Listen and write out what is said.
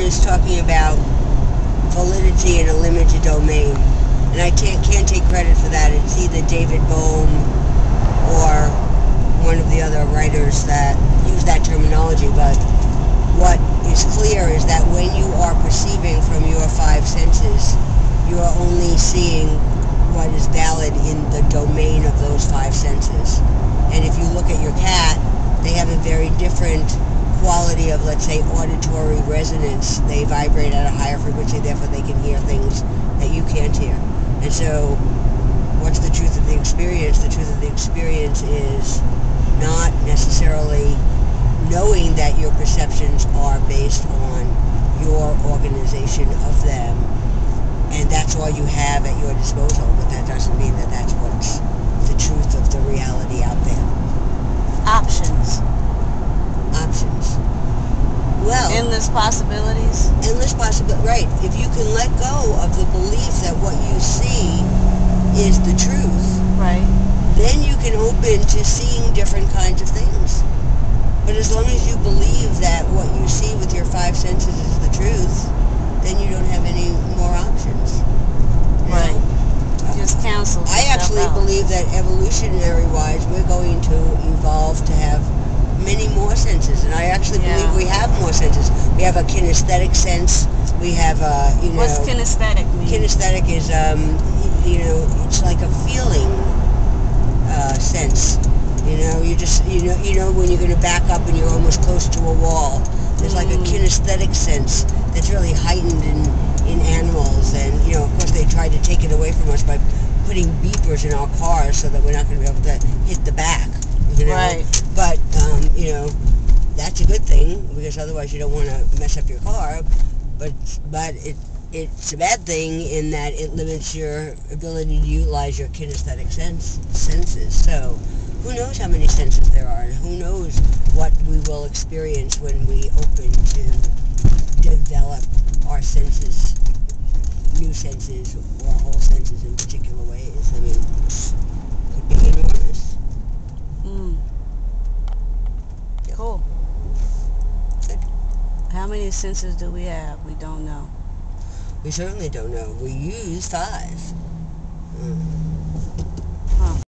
is talking about validity in a limited domain. And I can't take credit for that. It's either David Bohm or one of the other writers that use that terminology. But what is clear is that when you are perceiving from your five senses, you are only seeing what is valid in the domain of those five senses. And if you look at your cat, they have a very different quality of, let's say, auditory resonance. They vibrate at a higher frequency, therefore they can hear things that you can't hear. And so, what's the truth of the experience? The truth of the experience is not necessarily knowing that your perceptions are based on your organization of them, and that's all you have at your disposal, but that doesn't mean that that's what's the truth of the reality out there. Options. Well, endless possibilities. Right. If you can let go of the belief that what you see is the truth, right, then you can open to seeing different kinds of things. But as long as you believe that what you see with your five senses is the truth, then you don't have any more options. Right. Just cancel. I actually believe that evolutionary-wise, we're going to evolve to have many more senses, and I actually believe we have more senses. We have a kinesthetic sense. We have a, What's kinesthetic mean? Kinesthetic is, it's like a feeling sense. You just, when you're going to back up and you're almost close to a wall. There's like a kinesthetic sense that's really heightened in animals, and, of course they tried to take it away from us by putting beepers in our cars so that we're not going to be able to hit the back. Right. But, that's a good thing, because otherwise you don't want to mess up your car. But it's a bad thing in that it limits your ability to utilize your kinesthetic senses. So, who knows how many senses there are, and who knows what we will experience when we open to develop our senses, new senses, or whole senses in particular ways. I mean, it could be enormous. Cool. Good. How many senses do we have? We don't know. We certainly don't know. We use five.